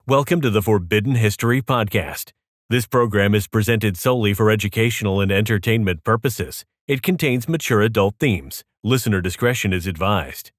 Welcome to the Forbidden History Podcast. This program is presented solely for educational and entertainment purposes. It contains mature adult themes. Listener discretion is advised.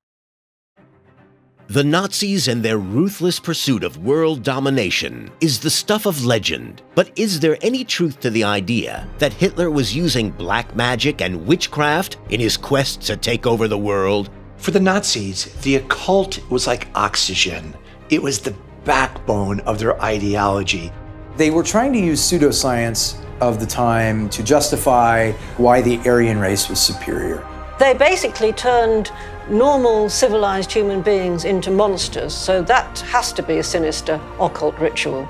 The Nazis and their ruthless pursuit of world domination is the stuff of legend. But is there any truth to the idea that Hitler was using black magic and witchcraft in his quest to take over the world? For the Nazis, the occult was like oxygen. It was the backbone of their ideology. They were trying to use pseudoscience of the time to justify why the Aryan race was superior. They basically turned normal civilized human beings into monsters, so that has to be a sinister occult ritual.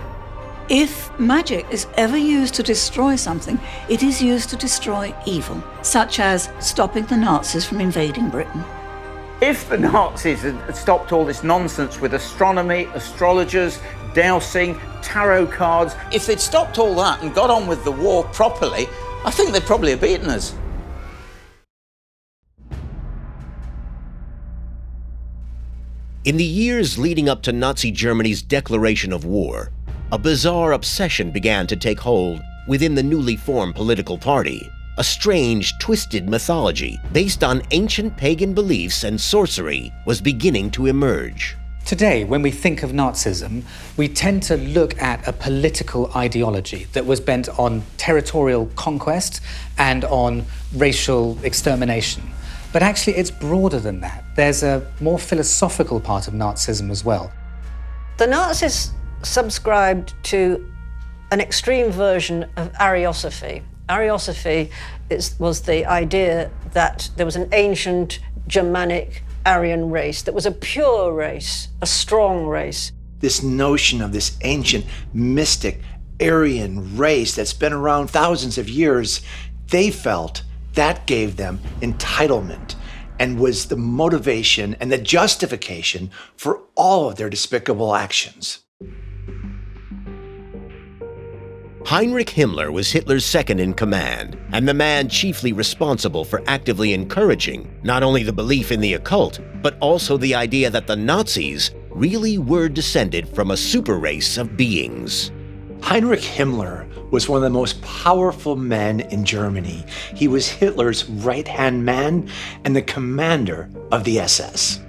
If magic is ever used to destroy something, it is used to destroy evil, such as stopping the Nazis from invading Britain. If the Nazis had stopped all this nonsense with astronomy, astrologers, dowsing, tarot cards, if they'd stopped all that and got on with the war properly, I think they'd probably have beaten us. In the years leading up to Nazi Germany's declaration of war, a bizarre obsession began to take hold within the newly formed political party. A strange, twisted mythology based on ancient pagan beliefs and sorcery was beginning to emerge. Today, when we think of Nazism, we tend to look at a political ideology that was bent on territorial conquest and on racial extermination. But actually, it's broader than that. There's a more philosophical part of Nazism as well. The Nazis subscribed to an extreme version of Ariosophy. Ariosophy was the idea that there was an ancient Germanic Aryan race that was a pure race, a strong race. This notion of this ancient, mystic, Aryan race that's been around thousands of years, they felt that gave them entitlement and was the motivation and the justification for all of their despicable actions. Heinrich Himmler was Hitler's second in command, and the man chiefly responsible for actively encouraging not only the belief in the occult, but also the idea that the Nazis really were descended from a super race of beings. Heinrich Himmler was one of the most powerful men in Germany. He was Hitler's right-hand man and the commander of the SS.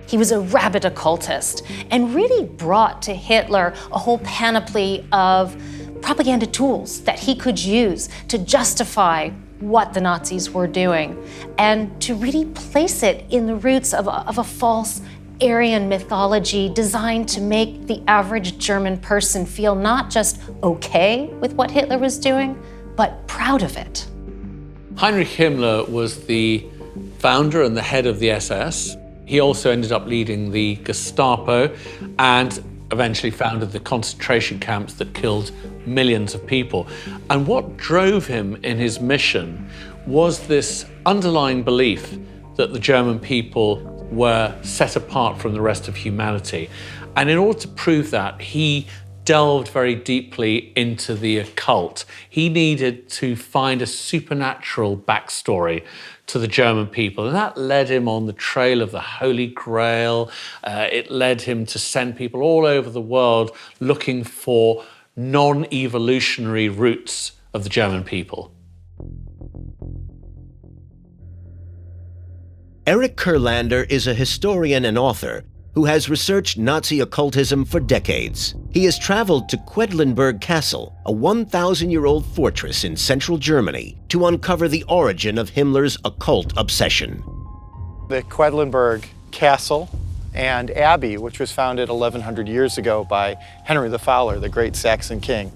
He was a rabid occultist and really brought to Hitler a whole panoply of propaganda tools that he could use to justify what the Nazis were doing and to really place it in the roots of a false Aryan mythology designed to make the average German person feel not just okay with what Hitler was doing, but proud of it. Heinrich Himmler was the founder and the head of the SS. He also ended up leading the Gestapo and eventually founded the concentration camps that killed millions of people. And what drove him in his mission was this underlying belief that the German people were set apart from the rest of humanity. And in order to prove that, he delved very deeply into the occult. He needed to find a supernatural backstory to the German people. And that led him on the trail of the Holy Grail. It led him to send people all over the world looking for non-evolutionary roots of the German people. Eric Kurlander is a historian and author who has researched Nazi occultism for decades. He has traveled to Quedlinburg Castle, a 1,000-year-old fortress in central Germany, to uncover the origin of Himmler's occult obsession. The Quedlinburg Castle and Abbey, which was founded 1,100 years ago by Henry the Fowler, the great Saxon king.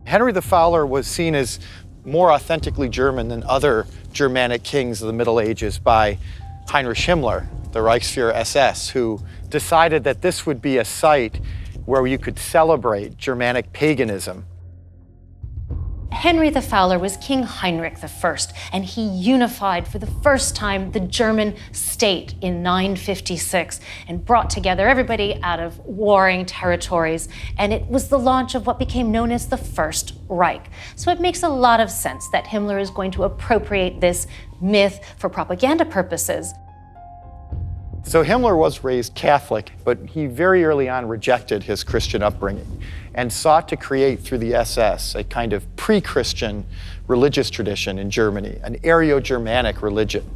Henry the Fowler was seen as more authentically German than other Germanic kings of the Middle Ages by Heinrich Himmler, the Reichsfuhrer SS, who decided that this would be a site where you could celebrate Germanic paganism. Henry the Fowler was King Heinrich I, and he unified for the first time the German state in 956 and brought together everybody out of warring territories, and it was the launch of what became known as the First Reich. So it makes a lot of sense that Himmler is going to appropriate this myth for propaganda purposes. So Himmler was raised Catholic, but he very early on rejected his Christian upbringing and sought to create through the SS a kind of pre-Christian religious tradition in Germany, an Aryo-Germanic religion.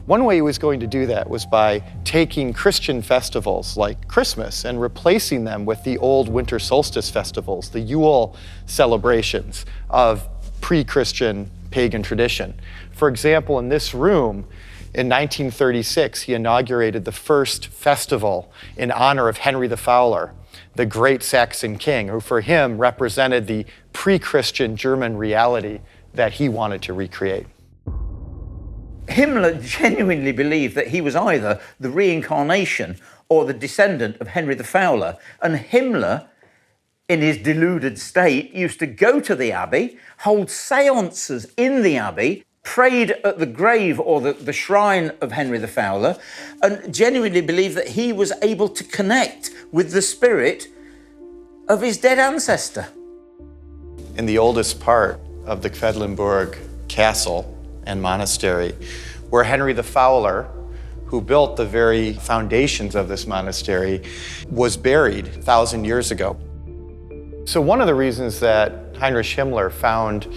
One way he was going to do that was by taking Christian festivals like Christmas and replacing them with the old winter solstice festivals, the Yule celebrations of pre-Christian pagan tradition. For example, in this room, in 1936, he inaugurated the first festival in honor of Henry the Fowler, the great Saxon king, who for him represented the pre-Christian German reality that he wanted to recreate. Himmler genuinely believed that he was either the reincarnation or the descendant of Henry the Fowler. And Himmler, in his deluded state, used to go to the abbey, hold seances in the abbey, prayed at the grave or the shrine of Henry the Fowler, and genuinely believed that he was able to connect with the spirit of his dead ancestor. In the oldest part of the Quedlinburg castle and monastery, where Henry the Fowler, who built the very foundations of this monastery, was buried 1,000 years ago. So one of the reasons that Heinrich Himmler found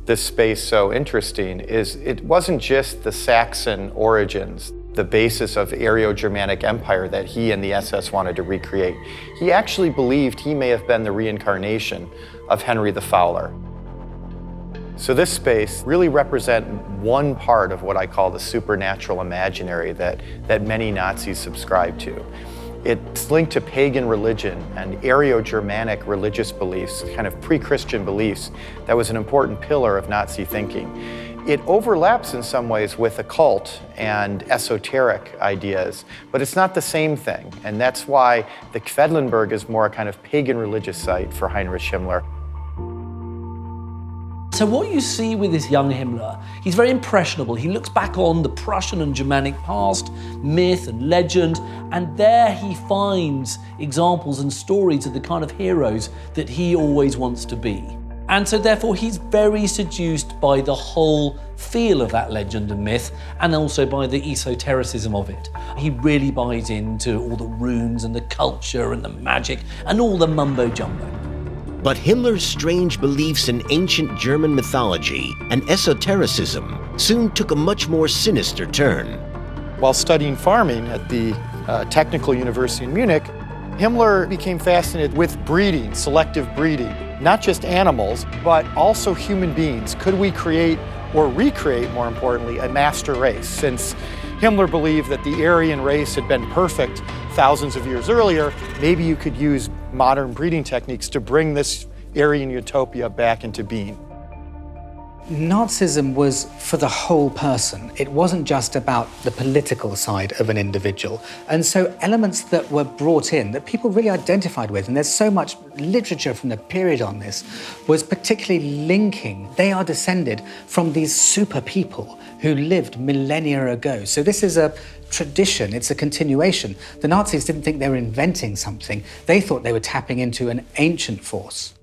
this space so interesting is it wasn't just the Saxon origins, the basis of Aryo-Germanic Empire that he and the SS wanted to recreate. He actually believed he may have been the reincarnation of Henry the Fowler. So this space really represents one part of what I call the supernatural imaginary that many Nazis subscribe to. It's linked to pagan religion and Aryo-Germanic religious beliefs, kind of pre-Christian beliefs, that was an important pillar of Nazi thinking. It overlaps in some ways with occult and esoteric ideas, but it's not the same thing. And that's why the Quedlinburg is more a kind of pagan religious site for Heinrich Himmler. So what you see with this young Himmler, he's very impressionable. He looks back on the Prussian and Germanic past, myth and legend, and there he finds examples and stories of the kind of heroes that he always wants to be. And so therefore he's very seduced by the whole feel of that legend and myth, and also by the esotericism of it. He really buys into all the runes and the culture and the magic and all the mumbo jumbo. But Himmler's strange beliefs in ancient German mythology and esotericism soon took a much more sinister turn. While studying farming at the Technical University in Munich, Himmler became fascinated with breeding, selective breeding, not just animals, but also human beings. Could we create, or recreate more importantly, a master race? Since Himmler believed that the Aryan race had been perfect thousands of years earlier, maybe you could use modern breeding techniques to bring this Aryan utopia back into being. Nazism was for the whole person. It wasn't just about the political side of an individual. And so elements that were brought in that people really identified with, and there's so much literature from the period on this, was particularly linking. They are descended from these super people who lived millennia ago. So this is a tradition, it's a continuation. The Nazis didn't think they were inventing something. They thought they were tapping into an ancient force.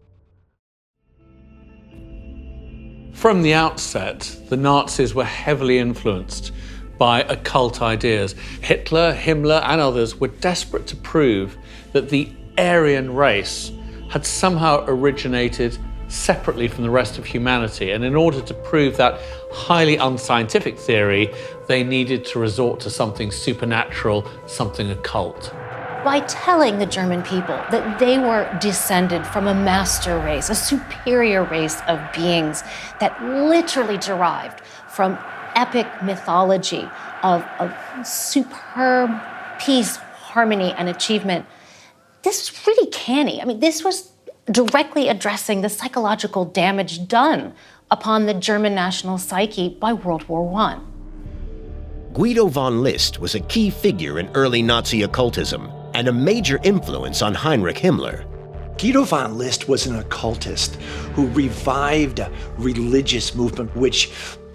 From the outset, the Nazis were heavily influenced by occult ideas. Hitler, Himmler, and others were desperate to prove that the Aryan race had somehow originated separately from the rest of humanity. And in order to prove that highly unscientific theory, they needed to resort to something supernatural, something occult. By telling the German people that they were descended from a master race, a superior race of beings that literally derived from epic mythology of superb peace, harmony, and achievement. This was really canny. I mean, this was directly addressing the psychological damage done upon the German national psyche by World War I. Guido von List was a key figure in early Nazi occultism and a major influence on Heinrich Himmler. Guido von List was an occultist who revived a religious movement which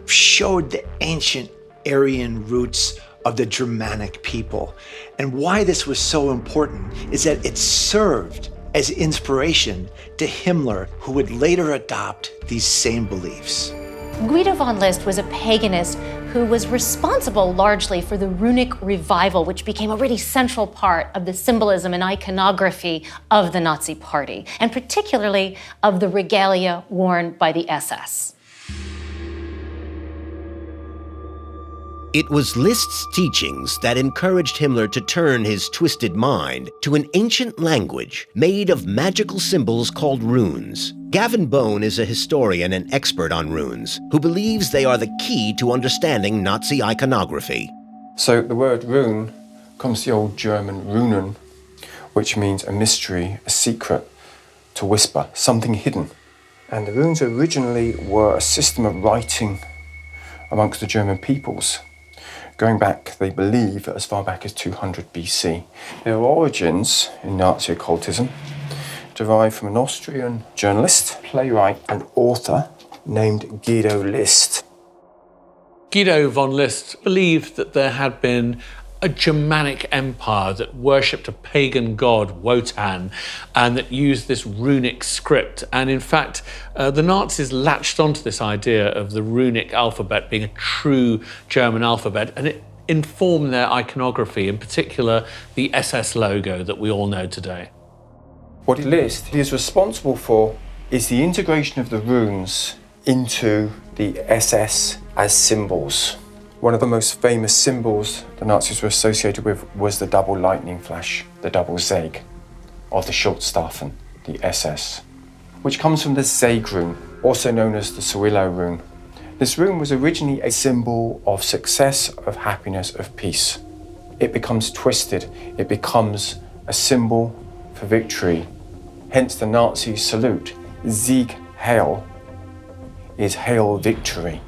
showed the ancient Aryan roots of the Germanic people. And why this was so important is that it served as inspiration to Himmler, who would later adopt these same beliefs. Guido von List was a paganist who was responsible largely for the runic revival, which became a really central part of the symbolism and iconography of the Nazi Party, and particularly of the regalia worn by the SS. It was Liszt's teachings that encouraged Himmler to turn his twisted mind to an ancient language made of magical symbols called runes. Gavin Bone is a historian and expert on runes who believes they are the key to understanding Nazi iconography. So the word rune comes from the old German runen, which means a mystery, a secret, to whisper, something hidden. And the runes originally were a system of writing amongst the German peoples. Going back, they believe, as far back as 200 BC. Their origins in Nazi occultism derive from an Austrian journalist, playwright, and author named Guido List. Guido von List believed that there had been a Germanic empire that worshipped a pagan god, Wotan, and that used this runic script. And in fact, the Nazis latched onto this idea of the runic alphabet being a true German alphabet, and it informed their iconography, in particular the SS logo that we all know today. What List is responsible for is the integration of the runes into the SS as symbols. One of the most famous symbols the Nazis were associated with was the double lightning flash, the double Zeg, of the Schutzstaffen, the SS, which comes from the Zeg rune, also known as the Cirillo rune. This rune was originally a symbol of success, of happiness, of peace. It becomes twisted, it becomes a symbol for victory. Hence the Nazi salute, Sieg Heil, is hail victory.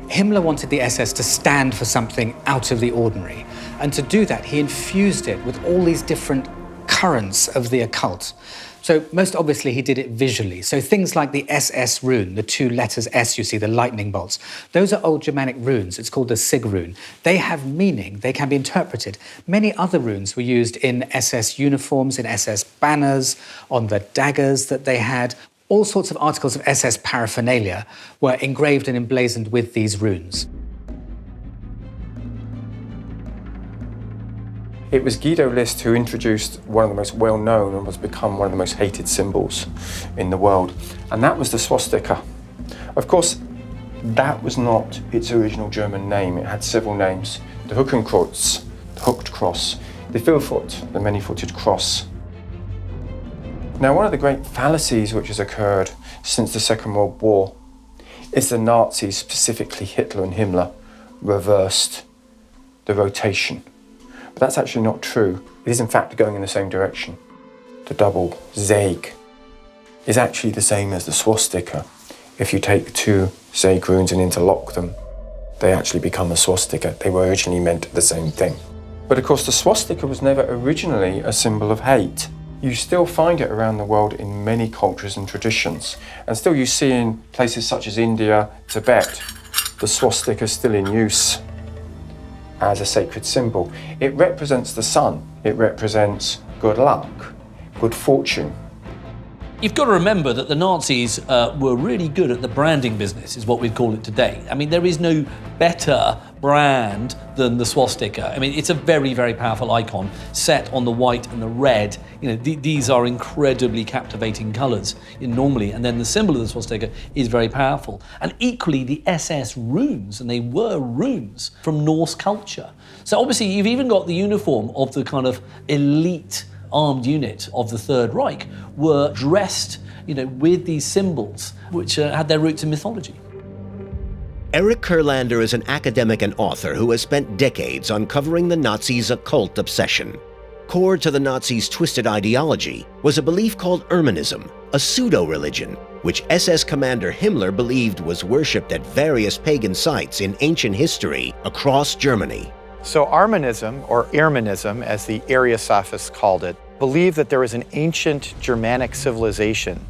Himmler wanted the SS to stand for something out of the ordinary. And to do that, he infused it with all these different currents of the occult. So most obviously, he did it visually. So things like the SS rune, the two letters S you see, the lightning bolts, those are old Germanic runes. It's called the Sig rune. They have meaning. They can be interpreted. Many other runes were used in SS uniforms, in SS banners, on the daggers that they had. All sorts of articles of SS paraphernalia were engraved and emblazoned with these runes. It was Guido List who introduced one of the most well-known and was become one of the most hated symbols in the world, and that was the swastika. Of course, that was not its original German name. It had several names: the Hakenkreuz, the hooked cross, the Vielfach, the many-footed cross. Now, one of the great fallacies which has occurred since the Second World War is the Nazis, specifically Hitler and Himmler, reversed the rotation. But that's actually not true. It is in fact going in the same direction. The double Zeg is actually the same as the swastika. If you take two Zeg runes and interlock them, they actually become a swastika. They were originally meant the same thing. But of course, the swastika was never originally a symbol of hate. You still find it around the world in many cultures and traditions. And still you see in places such as India, Tibet, the swastika is still in use as a sacred symbol. It represents the sun. It represents good luck, good fortune. You've got to remember that the Nazis were really good at the branding business, is what we'd call it today. I mean, there is no better brand than the swastika. I mean, it's a very, very powerful icon set on the white and the red. You know, these are incredibly captivating colours normally, and then the symbol of the swastika is very powerful. And equally, the SS runes, and they were runes from Norse culture. So obviously, you've even got the uniform of the kind of elite armed unit of the Third Reich were dressed, with these symbols which had their roots in mythology. Eric Kurlander is an academic and author who has spent decades uncovering the Nazis' occult obsession. Core to the Nazis' twisted ideology was a belief called Ermenism, a pseudo-religion, which SS commander Himmler believed was worshipped at various pagan sites in ancient history across Germany. So Armanism, or Irmanism, as the Ariosophists called it, believed that there was an ancient Germanic civilization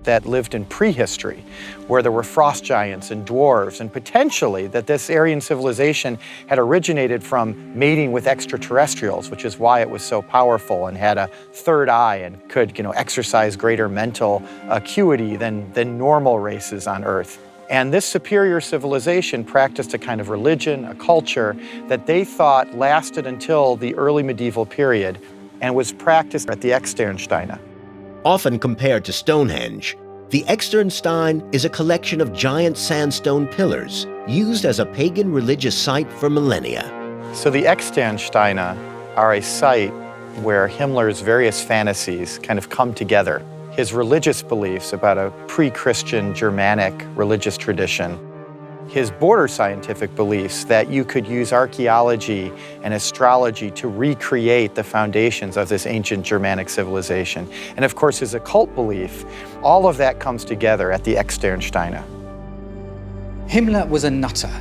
that lived in prehistory, where there were frost giants and dwarves, and potentially that this Aryan civilization had originated from mating with extraterrestrials, which is why it was so powerful and had a third eye and could, exercise greater mental acuity than normal races on Earth. And this superior civilization practiced a kind of religion, a culture that they thought lasted until the early medieval period and was practiced at the Externsteine. Often compared to Stonehenge, the Externstein is a collection of giant sandstone pillars used as a pagan religious site for millennia. So the Externsteine are a site where Himmler's various fantasies kind of come together. His religious beliefs about a pre-Christian Germanic religious tradition, his border scientific beliefs that you could use archaeology and astrology to recreate the foundations of this ancient Germanic civilization, and of course his occult belief, all of that comes together at the Externsteine. Himmler was a nutter.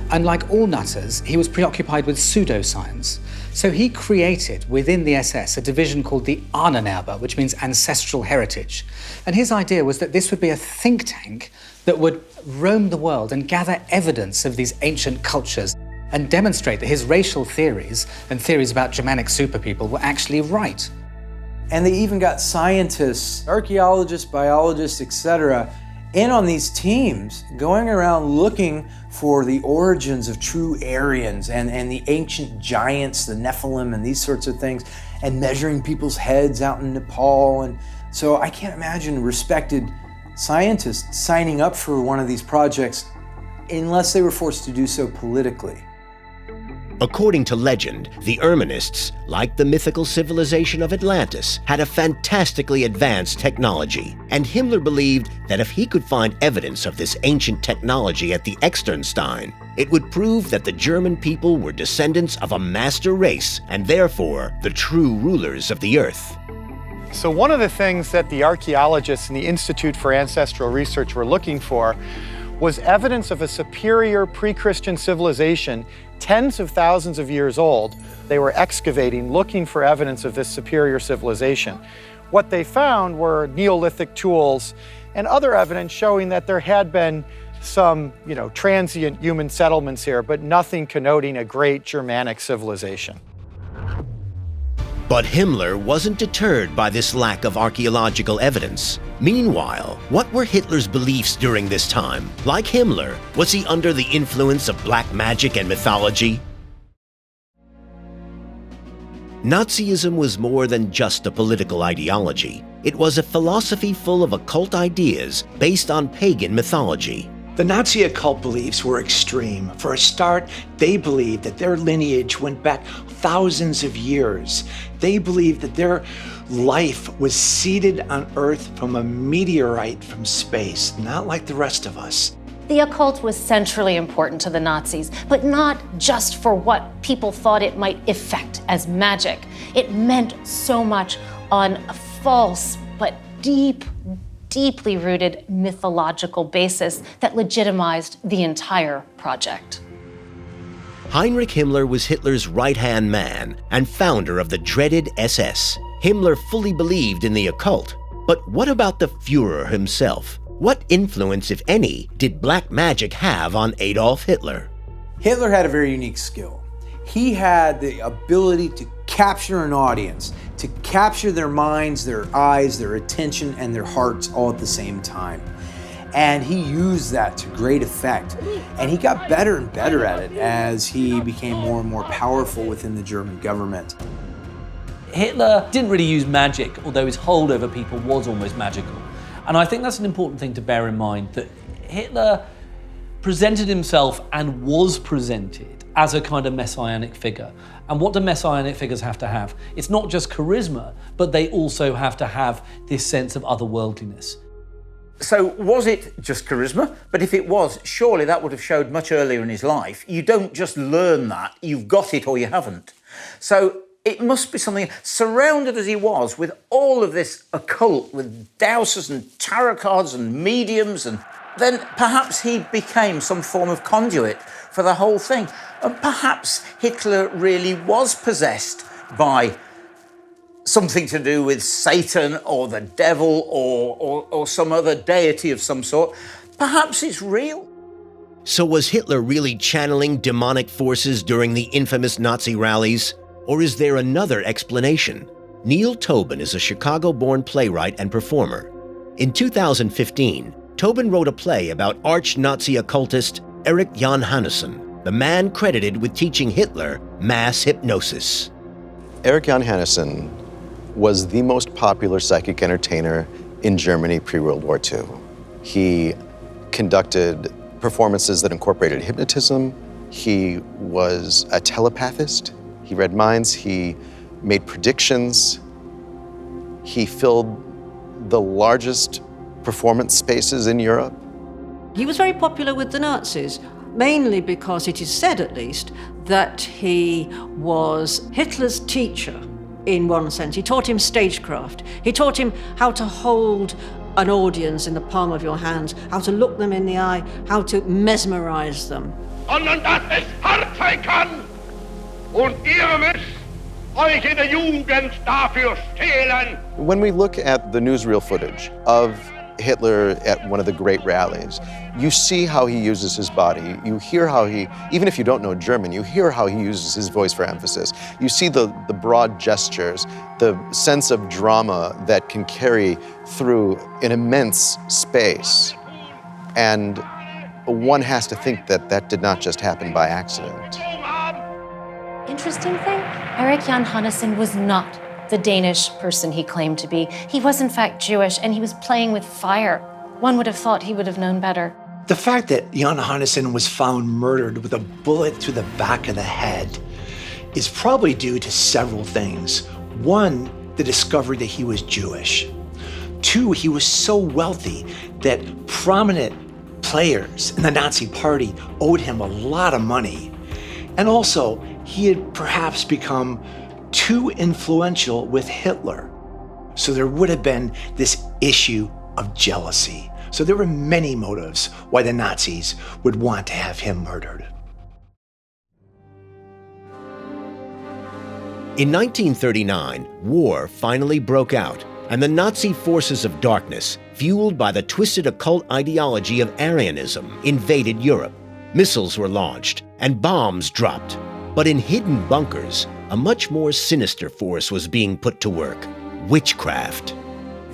And like all nutters, he was preoccupied with pseudoscience. So he created within the SS a division called the Ahnenerbe, which means ancestral heritage. And his idea was that this would be a think tank that would roam the world and gather evidence of these ancient cultures and demonstrate that his racial theories and theories about Germanic superpeople were actually right. And they even got scientists, archaeologists, biologists, etc., in on these teams, going around looking for the origins of true Aryans and the ancient giants, the Nephilim and these sorts of things, and measuring people's heads out in Nepal. And so I can't imagine respected scientists signing up for one of these projects unless they were forced to do so politically. According to legend, the Erminists, like the mythical civilization of Atlantis, had a fantastically advanced technology, and Himmler believed that if he could find evidence of this ancient technology at the Externstein, it would prove that the German people were descendants of a master race and therefore the true rulers of the earth. So one of the things that the archaeologists in the Institute for Ancestral Research were looking for was evidence of a superior pre-Christian civilization tens of thousands of years old. They were excavating, looking for evidence of this superior civilization. What they found were Neolithic tools and other evidence showing that there had been some, transient human settlements here, but nothing connoting a great Germanic civilization. But Himmler wasn't deterred by this lack of archaeological evidence. Meanwhile, what were Hitler's beliefs during this time? Like Himmler, was he under the influence of black magic and mythology? Nazism was more than just a political ideology. It was a philosophy full of occult ideas based on pagan mythology. The Nazi occult beliefs were extreme. For a start, they believed that their lineage went back thousands of years. They believed that their life was seeded on Earth from a meteorite from space, not like the rest of us. The occult was centrally important to the Nazis, but not just for what people thought it might effect as magic. It meant so much on a false but deeply rooted mythological basis that legitimized the entire project. Heinrich Himmler was Hitler's right-hand man and founder of the dreaded SS. Himmler fully believed in the occult. But what about the Führer himself? What influence, if any, did black magic have on Adolf Hitler? Hitler had a very unique skill. He had the ability to capture an audience, to capture their minds, their eyes, their attention, and their hearts all at the same time. And he used that to great effect. And he got better and better at it as he became more and more powerful within the German government. Hitler didn't really use magic, although his hold over people was almost magical. And I think that's an important thing to bear in mind, that Hitler presented himself and was presented as a kind of messianic figure. And what do messianic figures have to have? It's not just charisma, but they also have to have this sense of otherworldliness. So was it just charisma? But if it was, surely that would have showed much earlier in his life. You don't just learn that, you've got it or you haven't. So it must be something, surrounded as he was with all of this occult, with dowsers and tarot cards and mediums, and then perhaps he became some form of conduit for the whole thing. And perhaps Hitler really was possessed by something to do with Satan or the devil or some other deity of some sort. Perhaps it's real. So was Hitler really channeling demonic forces during the infamous Nazi rallies? Or is there another explanation? Neil Tobin is a Chicago-born playwright and performer. In 2015, Tobin wrote a play about arch-Nazi occultist Erich Jan Hannessen, the man credited with teaching Hitler mass hypnosis. Erich Jan Hannessen was the most popular psychic entertainer in Germany pre-World War II. He conducted performances that incorporated hypnotism. He was a telepathist. He read minds. He made predictions. He filled the largest performance spaces in Europe. He was very popular with the Nazis, mainly because it is said, at least, that he was Hitler's teacher in one sense. He taught him stagecraft. He taught him how to hold an audience in the palm of your hands, how to look them in the eye, how to mesmerize them. Sondern dass es hart sein kann und ihr müsst euch in der Jugend dafür stehlen. When we look at the newsreel footage of Hitler at one of the great rallies, you see how he uses his body. You hear how he, even if you don't know German, you hear how he uses his voice for emphasis. You see the broad gestures, the sense of drama that can carry through an immense space. And one has to think that that did not just happen by accident. Interesting thing, Erich Jan Hannessen was not the Danish person he claimed to be. He was in fact Jewish, and he was playing with fire. One would have thought he would have known better. The fact that Jan Hannessen was found murdered with a bullet through the back of the head is probably due to several things. One, the discovery that he was Jewish. Two, he was so wealthy that prominent players in the Nazi Party owed him a lot of money. And also, he had perhaps become too influential with Hitler. So there would have been this issue of jealousy. So there were many motives why the Nazis would want to have him murdered. In 1939, war finally broke out, and the Nazi forces of darkness, fueled by the twisted occult ideology of Aryanism, invaded Europe. Missiles were launched, and bombs dropped. But in hidden bunkers, a much more sinister force was being put to work: witchcraft.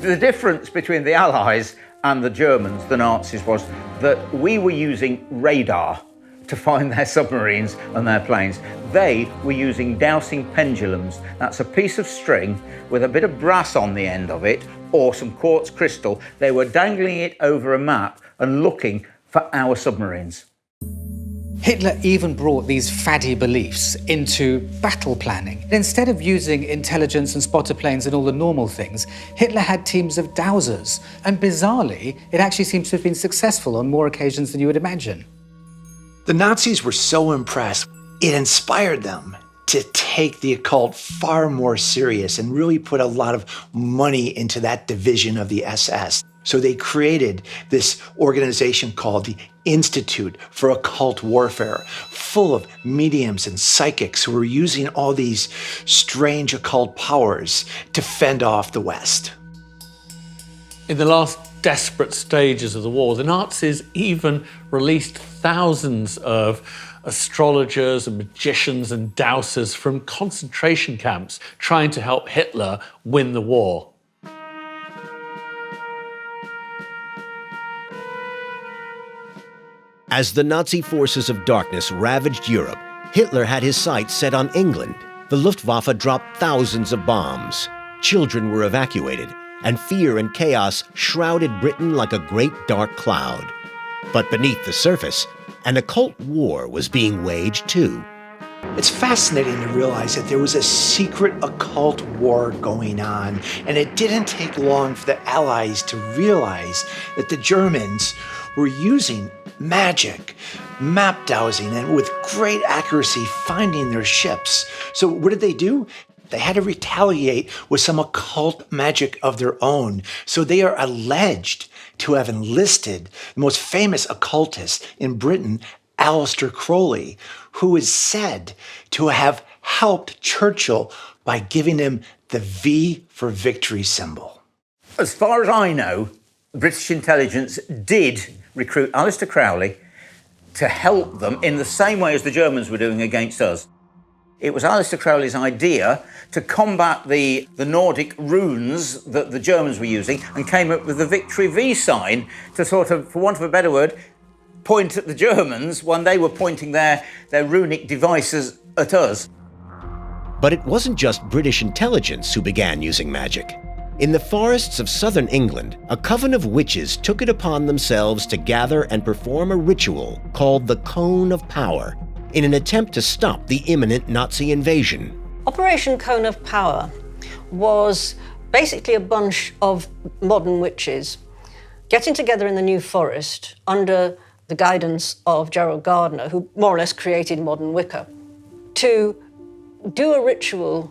The difference between the Allies and the Germans, the Nazis, was that we were using radar to find their submarines and their planes. They were using dowsing pendulums. That's a piece of string with a bit of brass on the end of it, or some quartz crystal. They were dangling it over a map and looking for our submarines. Hitler even brought these faddy beliefs into battle planning. Instead of using intelligence and spotter planes and all the normal things, Hitler had teams of dowsers. And bizarrely, it actually seems to have been successful on more occasions than you would imagine. The Nazis were so impressed, it inspired them to take the occult far more serious and really put a lot of money into that division of the SS. So they created this organization called the Institute for Occult Warfare, full of mediums and psychics who were using all these strange occult powers to fend off the West. In the last desperate stages of the war, the Nazis even released thousands of astrologers and magicians and dowsers from concentration camps trying to help Hitler win the war. As the Nazi forces of darkness ravaged Europe, Hitler had his sights set on England. The Luftwaffe dropped thousands of bombs. Children were evacuated, and fear and chaos shrouded Britain like a great dark cloud. But beneath the surface, an occult war was being waged too. It's fascinating to realize that there was a secret occult war going on, and it didn't take long for the Allies to realize that the Germans were using magic, map dowsing, and with great accuracy finding their ships. So what did they do? They had to retaliate with some occult magic of their own. So they are alleged to have enlisted the most famous occultist in Britain, Aleister Crowley, who is said to have helped Churchill by giving him the V for victory symbol. As far as I know, British intelligence did recruit Aleister Crowley to help them in the same way as the Germans were doing against us. It was Aleister Crowley's idea to combat the Nordic runes that the Germans were using, and came up with the Victory V sign to sort of, for want of a better word, point at the Germans when they were pointing their runic devices at us. But it wasn't just British intelligence who began using magic. In the forests of southern England, a coven of witches took it upon themselves to gather and perform a ritual called the Cone of Power in an attempt to stop the imminent Nazi invasion. Operation Cone of Power was basically a bunch of modern witches getting together in the New Forest under the guidance of Gerald Gardner, who more or less created modern Wicca, to do a ritual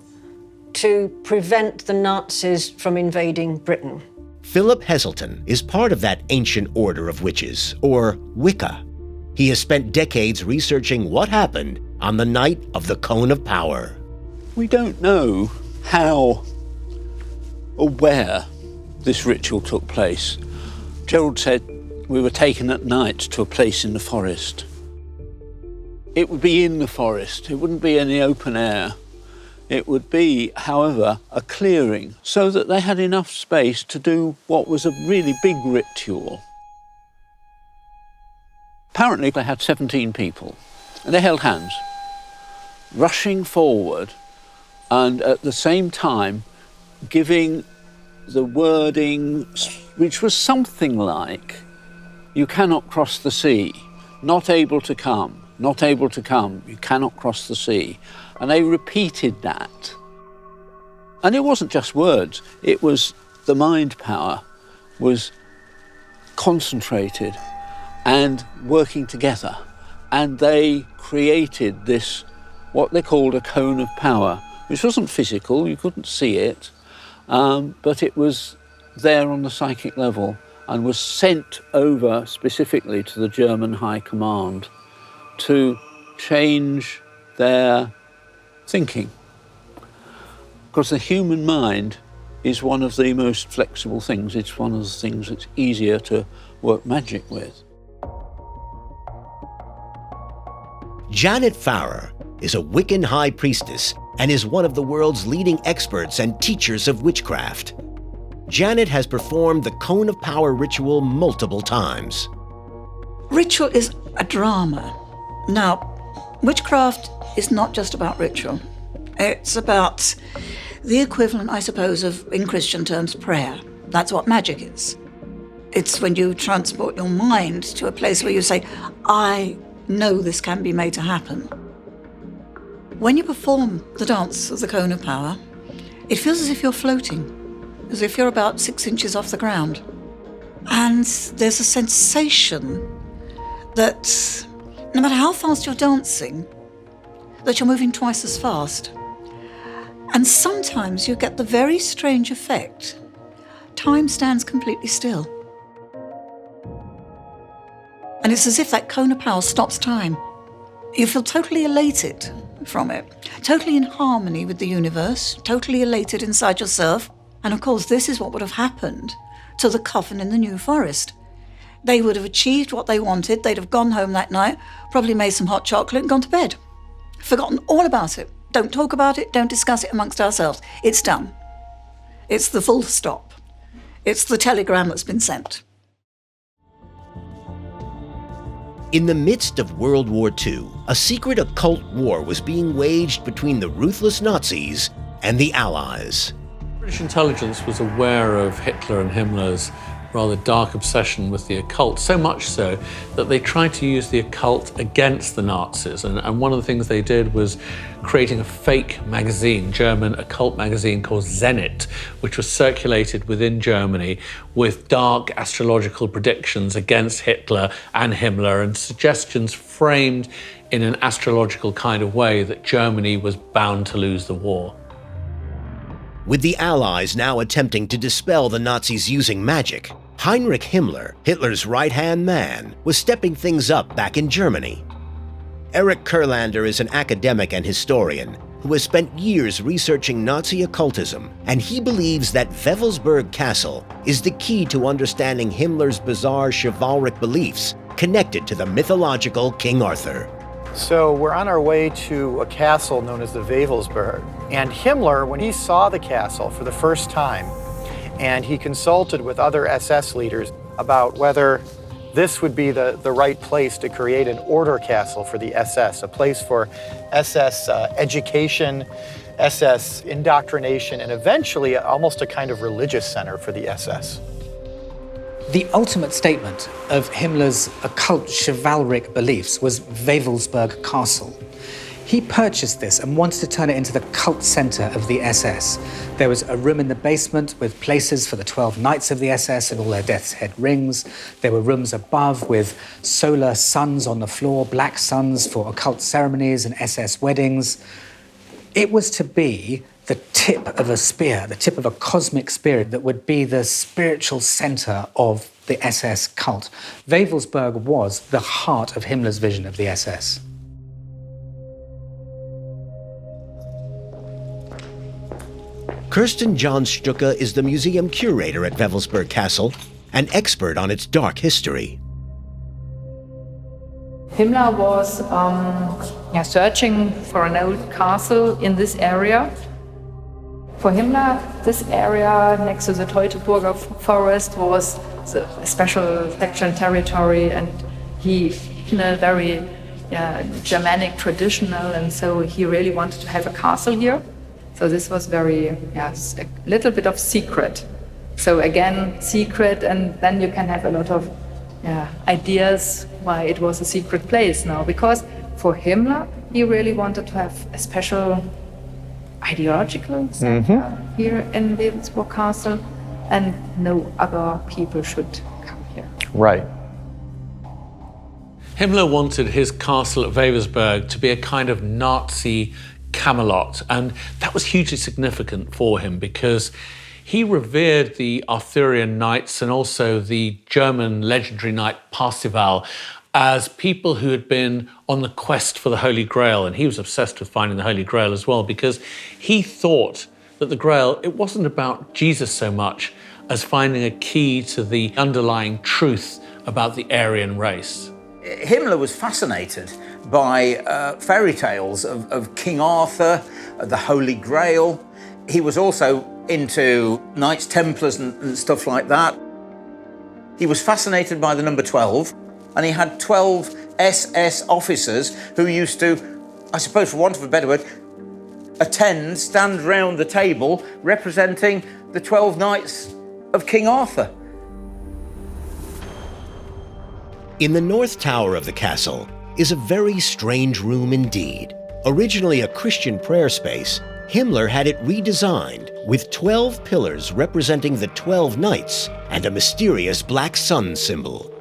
to prevent the Nazis from invading Britain. Philip Heselton is part of that ancient order of witches, or Wicca. He has spent decades researching what happened on the night of the Cone of Power. We don't know how or where this ritual took place. Gerald said we were taken at night to a place in the forest. It would be in the forest, it wouldn't be in the open air. It would be, however, a clearing so that they had enough space to do what was a really big ritual. Apparently they had 17 people, and they held hands, rushing forward and at the same time giving the wording, which was something like, "You cannot cross the sea, not able to come, not able to come, you cannot cross the sea." And they repeated that. And it wasn't just words, it was the mind power was concentrated and working together. And they created this, what they called a cone of power, which wasn't physical, you couldn't see it, but it was there on the psychic level and was sent over specifically to the German High Command to change their thinking. Because the human mind is one of the most flexible things. It's one of the things that's easier to work magic with. Janet Farrer is a Wiccan high priestess and is one of the world's leading experts and teachers of witchcraft. Janet has performed the Cone of Power ritual multiple times. Ritual is a drama. Now, witchcraft is not just about ritual. It's about the equivalent, I suppose, of, in Christian terms, prayer. That's what magic is. It's when you transport your mind to a place where you say, I know this can be made to happen. When you perform the dance of the Cone of Power, it feels as if you're floating, as if you're about 6 inches off the ground. And there's a sensation that no matter how fast you're dancing, that you're moving twice as fast. And sometimes you get the very strange effect. Time stands completely still. And it's as if that Cone of Power stops time. You feel totally elated from it, totally in harmony with the universe, totally elated inside yourself. And of course, this is what would have happened to the coven in the New Forest. They would have achieved what they wanted. They'd have gone home that night, probably made some hot chocolate and gone to bed. Forgotten all about it. Don't talk about it, don't discuss it amongst ourselves. It's done. It's the full stop. It's the telegram that's been sent. In the midst of World War II, a secret occult war was being waged between the ruthless Nazis and the Allies. British intelligence was aware of Hitler and Himmler's rather dark obsession with the occult, so much so that they tried to use the occult against the Nazis. And one of the things they did was creating a fake magazine, German occult magazine called Zenit, which was circulated within Germany with dark astrological predictions against Hitler and Himmler and suggestions framed in an astrological kind of way that Germany was bound to lose the war. With the Allies now attempting to dispel the Nazis using magic, Heinrich Himmler, Hitler's right-hand man, was stepping things up back in Germany. Erich Kurlander is an academic and historian who has spent years researching Nazi occultism, and he believes that Wewelsburg Castle is the key to understanding Himmler's bizarre chivalric beliefs connected to the mythological King Arthur. So we're on our way to a castle known as the Wewelsburg. And Himmler, when he saw the castle for the first time, and he consulted with other SS leaders about whether this would be the right place to create an order castle for the SS, a place for SS education, SS indoctrination, and eventually almost a kind of religious center for the SS. The ultimate statement of Himmler's occult chivalric beliefs was Wewelsburg Castle. He purchased this and wanted to turn it into the cult center of the SS. There was a room in the basement with places for the 12 knights of the SS and all their death's head rings. There were rooms above with solar suns on the floor, black suns for occult ceremonies and SS weddings. It was to be the tip of a spear, the tip of a cosmic spear that would be the spiritual center of the SS cult. Wewelsburg was the heart of Himmler's vision of the SS. Kirsten John Stucke is the museum curator at Wewelsburg Castle, an expert on its dark history. Himmler was searching for an old castle in this area. For Himmler, this area next to the Teutoburger forest was a special section territory, and he, in a very Germanic traditional, and so he really wanted to have a castle here. So this was very, a little bit of secret. So again, secret, and then you can have a lot of ideas why it was a secret place now. Because for Himmler, he really wanted to have a special ideological center here in Wewelsburg Castle, and no other people should come here. Right. Himmler wanted his castle at Wewelsburg to be a kind of Nazi Camelot, and that was hugely significant for him because he revered the Arthurian knights and also the German legendary knight Parzival as people who had been on the quest for the Holy Grail, and he was obsessed with finding the Holy Grail as well because he thought that the Grail, it wasn't about Jesus so much as finding a key to the underlying truth about the Aryan race. Himmler was fascinated by fairy tales of King Arthur, the Holy Grail. He was also into Knights Templars and stuff like that. He was fascinated by the number 12, and he had 12 SS officers who used to, I suppose for want of a better word, stand round the table representing the 12 knights of King Arthur. In the north tower of the castle is a very strange room indeed. Originally a Christian prayer space, Himmler had it redesigned with 12 pillars representing the 12 knights and a mysterious black sun symbol.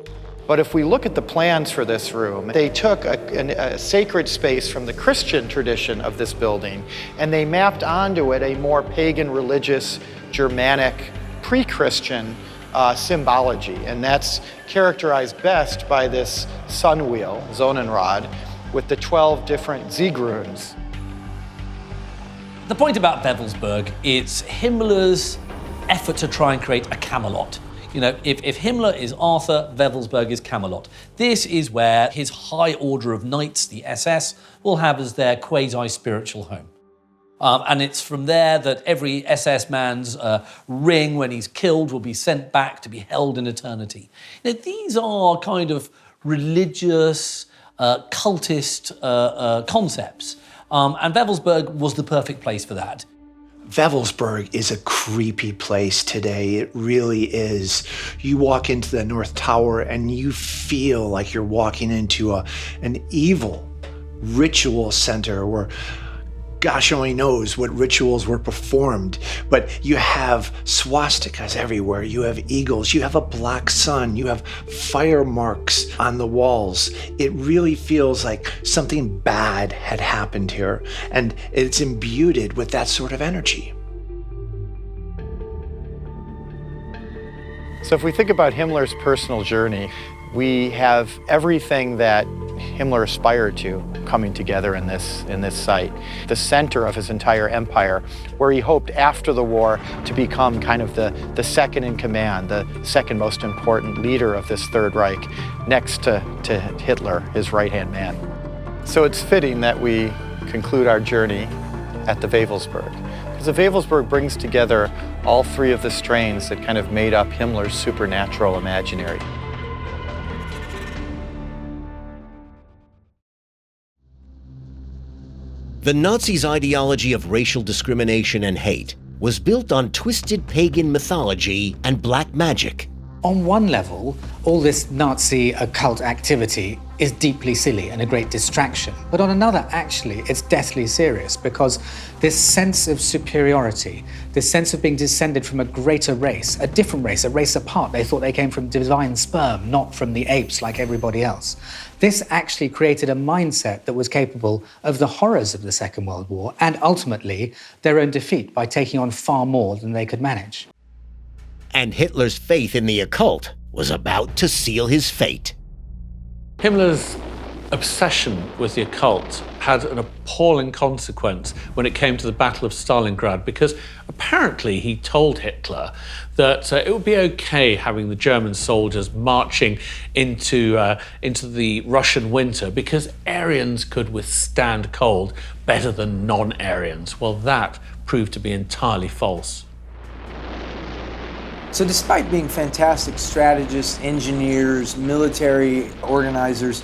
But if we look at the plans for this room, they took a sacred space from the Christian tradition of this building, and they mapped onto it a more pagan, religious, Germanic, pre-Christian symbology. And that's characterized best by this sun wheel, Sonnenrad, with the 12 different Siegruns. The point about Wewelsburg is Himmler's effort to try and create a Camelot. You know, if Himmler is Arthur, Wewelsburg is Camelot. This is where his high order of knights, the SS, will have as their quasi-spiritual home. And it's from there that every SS man's ring, when he's killed, will be sent back to be held in eternity. Now, these are kind of religious, cultist concepts. And Wewelsburg was the perfect place for that. Wewelsburg is a creepy place today. It really is. You walk into the North Tower and you feel like you're walking into an evil ritual center where gosh only knows what rituals were performed, but you have swastikas everywhere, you have eagles, you have a black sun, you have fire marks on the walls. It really feels like something bad had happened here, and it's imbued with that sort of energy. So if we think about Himmler's personal journey, we have everything that Himmler aspired to coming together in this site. The center of his entire empire, where he hoped after the war to become kind of the second in command, the second most important leader of this Third Reich, next to Hitler, his right-hand man. So it's fitting that we conclude our journey at the Wewelsburg, because the Wewelsburg brings together all three of the strains that kind of made up Himmler's supernatural imaginary. The Nazis' ideology of racial discrimination and hate was built on twisted pagan mythology and black magic. On one level, all this Nazi occult activity is deeply silly and a great distraction. But on another, actually, it's deathly serious, because this sense of superiority, this sense of being descended from a greater race, a different race, a race apart, they thought they came from divine sperm, not from the apes like everybody else. This actually created a mindset that was capable of the horrors of the Second World War and ultimately their own defeat by taking on far more than they could manage. And Hitler's faith in the occult was about to seal his fate. Himmler's obsession with the occult had an appalling consequence when it came to the Battle of Stalingrad, because apparently he told Hitler that it would be okay having the German soldiers marching into the Russian winter because Aryans could withstand cold better than non-Aryans. Well, that proved to be entirely false. So despite being fantastic strategists, engineers, military organizers,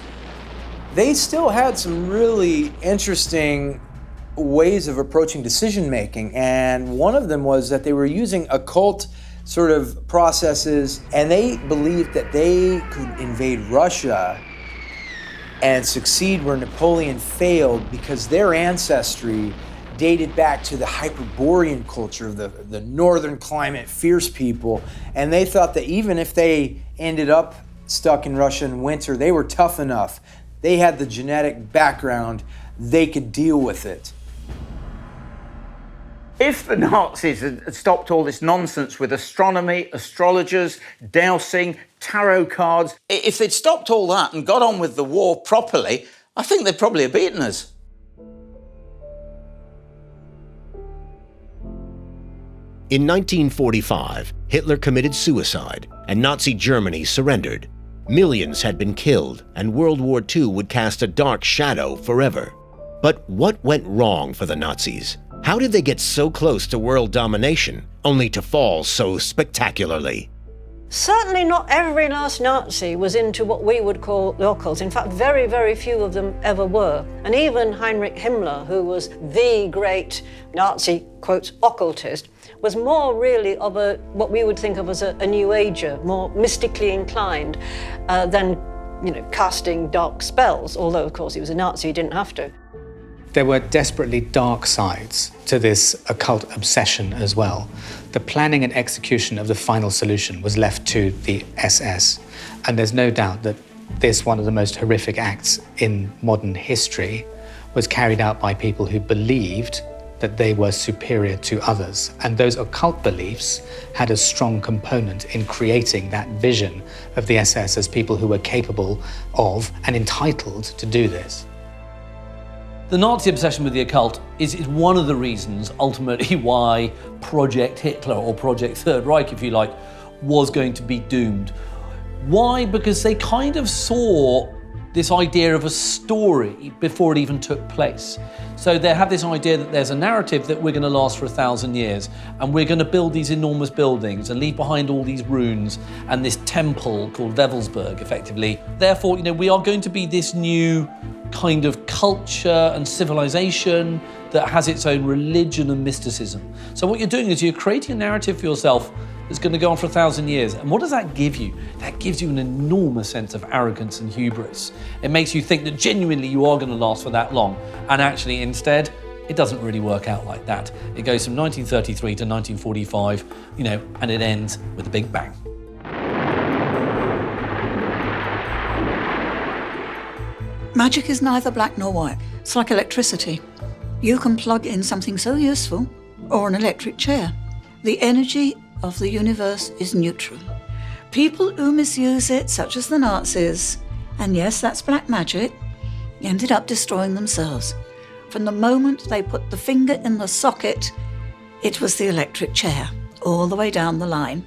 they still had some really interesting ways of approaching decision-making. And one of them was that they were using occult sort of processes, and they believed that they could invade Russia and succeed where Napoleon failed because their ancestry dated back to the Hyperborean culture of the northern climate, fierce people. And they thought that even if they ended up stuck in Russia in winter, they were tough enough. They had the genetic background, they could deal with it. If the Nazis had stopped all this nonsense with astronomy, astrologers, dowsing, tarot cards, if they'd stopped all that and got on with the war properly, I think they'd probably have beaten us. In 1945, Hitler committed suicide and Nazi Germany surrendered. Millions had been killed and World War II would cast a dark shadow forever. But what went wrong for the Nazis? How did they get so close to world domination, only to fall so spectacularly? Certainly not every last Nazi was into what we would call the occult. In fact, very, very few of them ever were. And even Heinrich Himmler, who was the great Nazi, quote, occultist, was more really of what we would think of as a New Ager, more mystically inclined than, casting dark spells, although, of course, he was a Nazi, he didn't have to. There were desperately dark sides to this occult obsession as well. The planning and execution of the final solution was left to the SS, and there's no doubt that this, one of the most horrific acts in modern history, was carried out by people who believed that they were superior to others. And those occult beliefs had a strong component in creating that vision of the SS as people who were capable of and entitled to do this. The Nazi obsession with the occult is one of the reasons, ultimately, why Project Hitler, or Project Third Reich, if you like, was going to be doomed. Why? Because they kind of saw this idea of a story before it even took place. So they have this idea that there's a narrative that we're going to last for 1,000 years, and we're going to build these enormous buildings and leave behind all these ruins and this temple called Wewelsburg, effectively. Therefore, we are going to be this new kind of culture and civilization that has its own religion and mysticism. So what you're doing is you're creating a narrative for yourself that's going to go on for 1,000 years. And what does that give you? That gives you an enormous sense of arrogance and hubris. It makes you think that genuinely you are going to last for that long. And actually, instead, it doesn't really work out like that. It goes from 1933 to 1945, and it ends with a big bang. Magic is neither black nor white. It's like electricity. You can plug in something so useful, or an electric chair. The energy of the universe is neutral. People who misuse it, such as the Nazis, and yes, that's black magic, ended up destroying themselves. From the moment they put the finger in the socket, it was the electric chair, all the way down the line.